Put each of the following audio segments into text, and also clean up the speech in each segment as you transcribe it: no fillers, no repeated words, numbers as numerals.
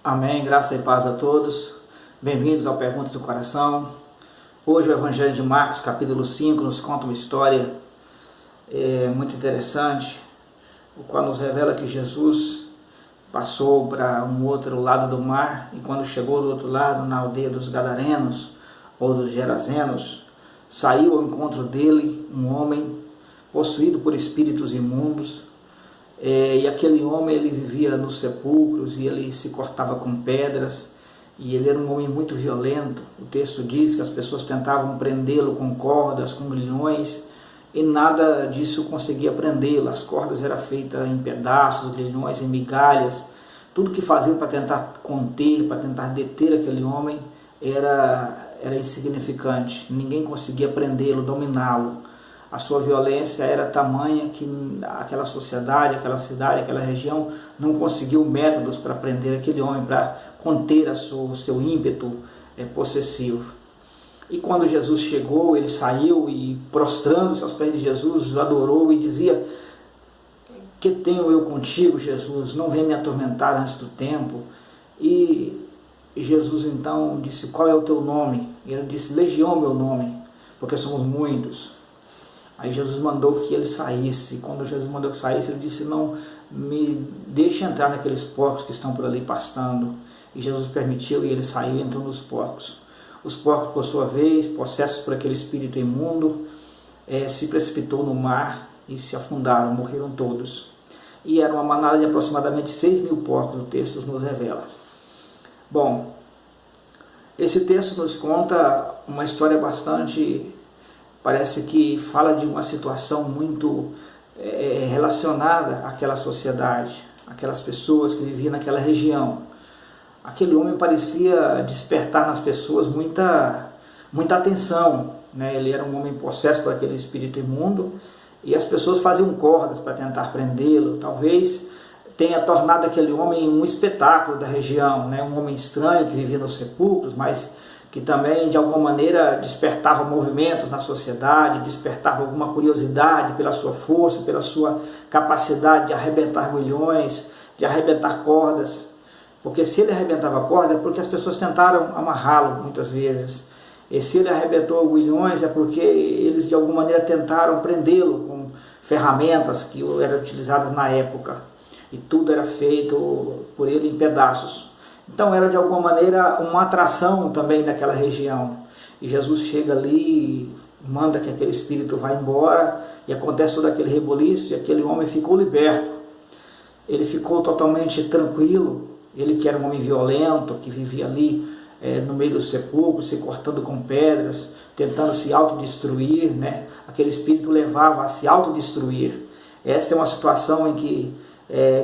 Amém, graça e paz a todos. Bem-vindos ao Perguntas do Coração. Hoje o Evangelho de Marcos, capítulo 5, nos conta uma história muito interessante, o qual nos revela que Jesus passou para um outro lado do mar, e quando chegou do outro lado, na aldeia dos Gadarenos, ou dos Gerazenos, saiu ao encontro dele um homem possuído por espíritos imundos, e aquele homem ele vivia nos sepulcros e ele se cortava com pedras, e ele era um homem muito violento. O texto diz que as pessoas tentavam prendê-lo com cordas, com grilhões, e nada disso conseguia prendê-lo. As cordas eram feitas em pedaços, grilhões em migalhas. Tudo que faziam para tentar conter, para tentar deter aquele homem era insignificante. Ninguém conseguia prendê-lo, dominá-lo. A sua violência era tamanha que aquela sociedade, aquela cidade, aquela região não conseguiu métodos para prender aquele homem, para conter o seu ímpeto possessivo. E quando Jesus chegou, ele saiu e, prostrando-se aos pés de Jesus, o adorou e dizia: "Que tenho eu contigo, Jesus? Não venha me atormentar antes do tempo." E Jesus então disse: "Qual é o teu nome?" E ele disse: "Legião é o meu nome, porque somos muitos." Aí Jesus mandou que ele saísse. Quando Jesus mandou que saísse, ele disse: "Não me deixe entrar naqueles porcos que estão por ali pastando." E Jesus permitiu, e ele saiu e entrou nos porcos. Os porcos, por sua vez, possessos por aquele espírito imundo, se precipitou no mar e se afundaram, morreram todos. E era uma manada de aproximadamente 6.000 porcos, o texto nos revela. Bom, esse texto nos conta uma história bastante... Parece que fala de uma situação muito relacionada àquela sociedade, aquelas pessoas que viviam naquela região. Aquele homem parecia despertar nas pessoas muita atenção, né? Ele era um homem possesso por aquele espírito imundo, e as pessoas faziam cordas para tentar prendê-lo. Talvez tenha tornado aquele homem um espetáculo da região, né? Um homem estranho que vivia nos sepulcros, mas que também de alguma maneira despertava movimentos na sociedade, despertava alguma curiosidade pela sua força, pela sua capacidade de arrebentar grilhões, de arrebentar cordas. Porque se ele arrebentava a corda é porque as pessoas tentaram amarrá-lo muitas vezes. E se ele arrebentou grilhões é porque eles de alguma maneira tentaram prendê-lo com ferramentas que eram utilizadas na época. E tudo era feito por ele em pedaços. Então era de alguma maneira uma atração também daquela região. E Jesus chega ali, manda que aquele espírito vá embora, e acontece todo aquele reboliço, e aquele homem ficou liberto. Ele ficou totalmente tranquilo. Ele que era um homem violento, que vivia ali no meio dos sepulcros, se cortando com pedras, tentando se autodestruir, né? Aquele espírito levava a se autodestruir. Esta é uma situação em que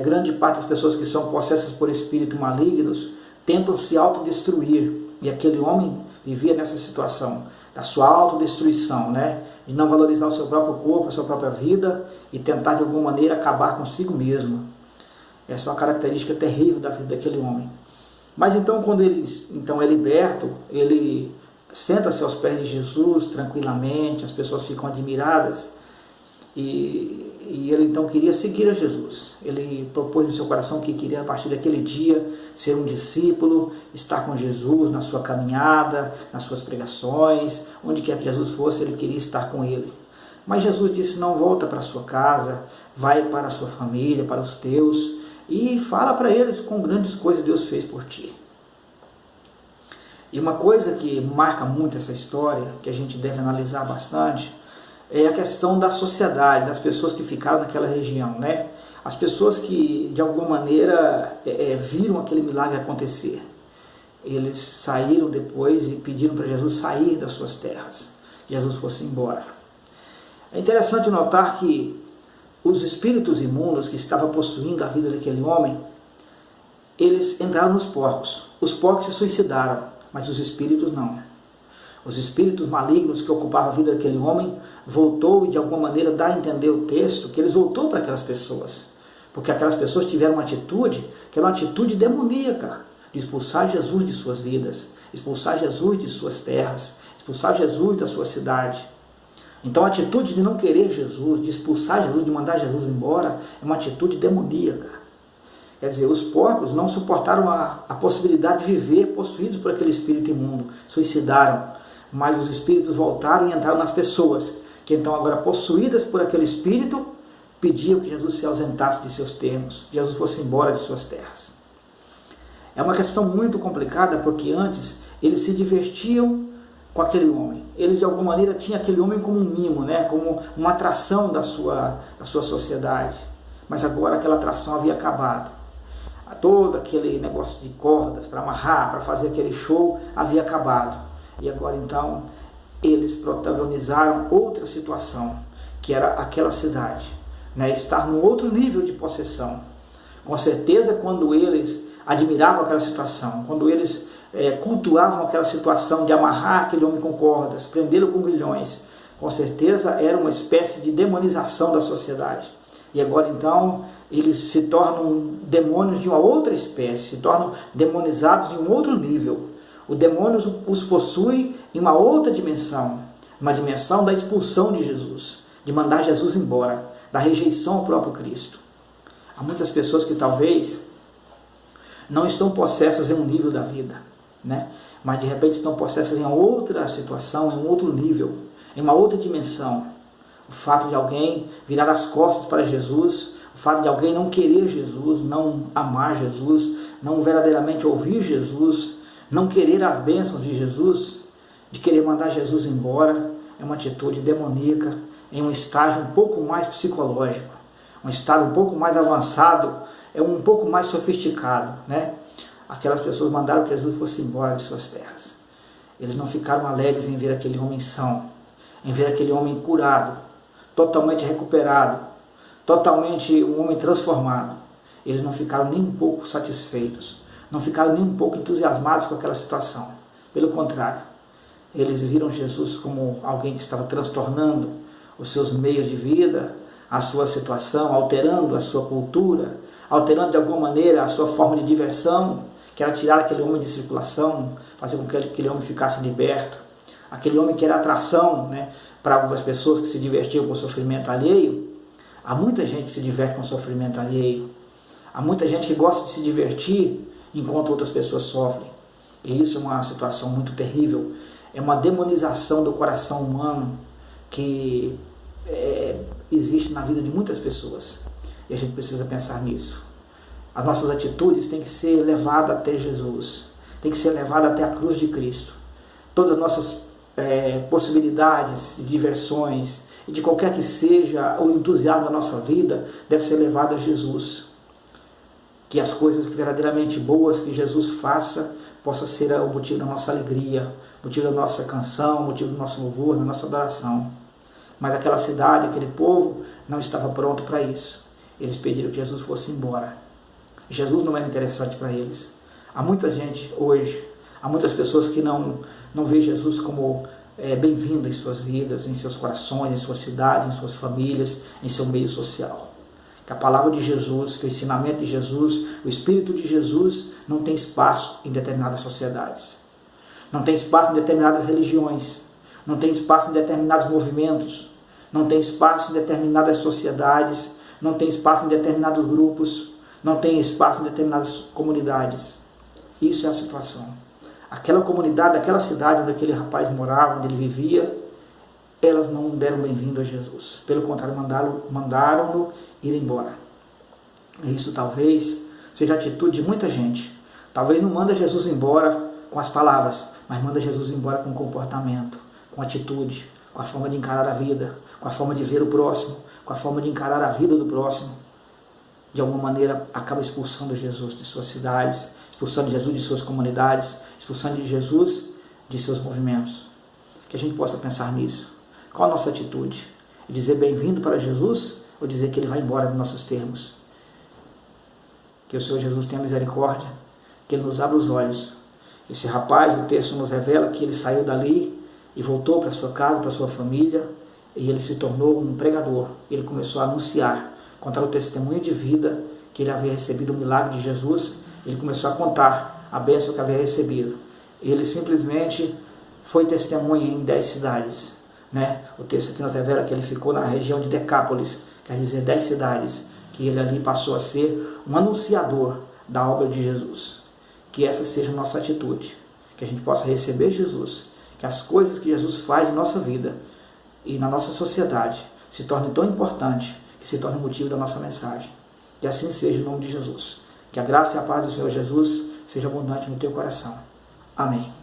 grande parte das pessoas que são possessas por espíritos malignos tentam se autodestruir, e aquele homem vivia nessa situação da sua autodestruição, né? E não valorizar o seu próprio corpo, a sua própria vida, e tentar de alguma maneira acabar consigo mesmo. Essa é uma característica terrível da vida daquele homem. Mas então, quando ele é liberto, ele senta-se aos pés de Jesus tranquilamente, as pessoas ficam admiradas, e ele então queria seguir a Jesus. Ele propôs no seu coração que queria, a partir daquele dia, ser um discípulo, estar com Jesus na sua caminhada, nas suas pregações, onde quer que Jesus fosse, ele queria estar com ele. Mas Jesus disse: "Não, volta para a sua casa, vai para a sua família, para os teus, e fala para eles quão grandes coisas Deus fez por ti." E uma coisa que marca muito essa história, que a gente deve analisar bastante, é a questão da sociedade, das pessoas que ficaram naquela região, né? As pessoas que de alguma maneira viram aquele milagre acontecer. Eles saíram depois e pediram para Jesus sair das suas terras, que Jesus fosse embora. É interessante notar que os espíritos imundos que estavam possuindo a vida daquele homem, eles entraram nos porcos. Os porcos se suicidaram, mas os espíritos não. Os espíritos malignos que ocupavam a vida daquele homem voltou, e de alguma maneira dá a entender o texto que eles voltou para aquelas pessoas, porque aquelas pessoas tiveram uma atitude que era uma atitude demoníaca, de expulsar Jesus de suas vidas, expulsar Jesus de suas terras, expulsar Jesus da sua cidade. Então a atitude de não querer Jesus, de expulsar Jesus, de mandar Jesus embora, é uma atitude demoníaca. Quer dizer, os porcos não suportaram a possibilidade de viver possuídos por aquele espírito imundo, suicidaram, mas os espíritos voltaram e entraram nas pessoas, que então agora possuídas por aquele espírito, pediam que Jesus se ausentasse de seus termos, que Jesus fosse embora de suas terras. É uma questão muito complicada, porque antes eles se divertiam com aquele homem. Eles de alguma maneira tinham aquele homem como um mimo, né? Como uma atração da sua sociedade. Mas agora aquela atração havia acabado. Todo aquele negócio de cordas para amarrar, para fazer aquele show, havia acabado. E agora então eles protagonizaram outra situação, que era aquela cidade, né? Estar num outro nível de possessão. Com certeza, quando eles admiravam aquela situação, quando eles cultuavam aquela situação de amarrar aquele homem com cordas, prendê-lo com grilhões, com certeza era uma espécie de demonização da sociedade. E agora então eles se tornam demônios de uma outra espécie, se tornam demonizados de um outro nível. O demônio os possui em uma outra dimensão, uma dimensão da expulsão de Jesus, de mandar Jesus embora, da rejeição ao próprio Cristo. Há muitas pessoas que talvez não estão possessas em um nível da vida, né? Mas de repente estão possessas em outra situação, em um outro nível, em uma outra dimensão. O fato de alguém virar as costas para Jesus, o fato de alguém não querer Jesus, não amar Jesus, não verdadeiramente ouvir Jesus, não querer as bênçãos de Jesus, de querer mandar Jesus embora, é uma atitude demoníaca, em um estágio um pouco mais psicológico, um estado um pouco mais avançado, é um pouco mais sofisticado, né? Aquelas pessoas mandaram que Jesus fosse embora de suas terras. Eles não ficaram alegres em ver aquele homem são, em ver aquele homem curado, totalmente recuperado, totalmente um homem transformado. Eles não ficaram nem um pouco satisfeitos, não ficaram nem um pouco entusiasmados com aquela situação. Pelo contrário, eles viram Jesus como alguém que estava transtornando os seus meios de vida, a sua situação, alterando a sua cultura, alterando de alguma maneira a sua forma de diversão, que era tirar aquele homem de circulação, fazer com que aquele homem ficasse liberto. Aquele homem que era atração, né, para algumas pessoas que se divertiam com o sofrimento alheio. Há muita gente que se diverte com o sofrimento alheio. Há muita gente que gosta de se divertir enquanto outras pessoas sofrem. E isso é uma situação muito terrível. É uma demonização do coração humano que existe na vida de muitas pessoas. E a gente precisa pensar nisso. As nossas atitudes têm que ser levadas até Jesus. Tem que ser levadas até a cruz de Cristo. Todas as nossas possibilidades de diversões, e de qualquer que seja o entusiasmo da nossa vida, deve ser levado a Jesus. Que as coisas verdadeiramente boas que Jesus faça, possa ser o motivo da nossa alegria, motivo da nossa canção, motivo do nosso louvor, da nossa adoração. Mas aquela cidade, aquele povo, não estava pronto para isso. Eles pediram que Jesus fosse embora. Jesus não era interessante para eles. Há muita gente hoje, há muitas pessoas que não vê Jesus como bem-vindo em suas vidas, em seus corações, em suas cidades, em suas famílias, em seu meio social. Que a palavra de Jesus, que o ensinamento de Jesus, o Espírito de Jesus não tem espaço em determinadas sociedades. Não tem espaço em determinadas religiões. Não tem espaço em determinados movimentos. Não tem espaço em determinadas sociedades. Não tem espaço em determinados grupos. Não tem espaço em determinadas comunidades. Isso é a situação. Aquela comunidade, aquela cidade onde aquele rapaz morava, onde ele vivia, elas não deram bem-vindo a Jesus. Pelo contrário, mandaram-no ir embora. E isso talvez seja a atitude de muita gente. Talvez não manda Jesus embora com as palavras, mas manda Jesus embora com comportamento, com atitude, com a forma de encarar a vida, com a forma de ver o próximo, com a forma de encarar a vida do próximo. De alguma maneira acaba expulsando Jesus de suas cidades, expulsando Jesus de suas comunidades, expulsando Jesus de seus movimentos. Que a gente possa pensar nisso. Qual a nossa atitude? É dizer bem-vindo para Jesus ou dizer que ele vai embora dos nossos termos? Que o Senhor Jesus tenha misericórdia, que ele nos abra os olhos. Esse rapaz, o texto nos revela que ele saiu dali e voltou para sua casa, para sua família, e ele se tornou um pregador. Ele começou a anunciar, contar o testemunho de vida que ele havia recebido o milagre de Jesus. Ele começou a contar a bênção que havia recebido. Ele simplesmente foi testemunha em 10 cidades. Né? O texto aqui nos revela que ele ficou na região de Decápolis, quer dizer 10 cidades. que ele ali passou a ser um anunciador da obra de Jesus. Que essa seja a nossa atitude, que a gente possa receber Jesus, que as coisas que Jesus faz em nossa vida e na nossa sociedade se tornem tão importantes, que se tornem motivo da nossa mensagem. Que assim seja em nome de Jesus. Que a graça e a paz do Senhor Jesus seja abundante no teu coração. Amém.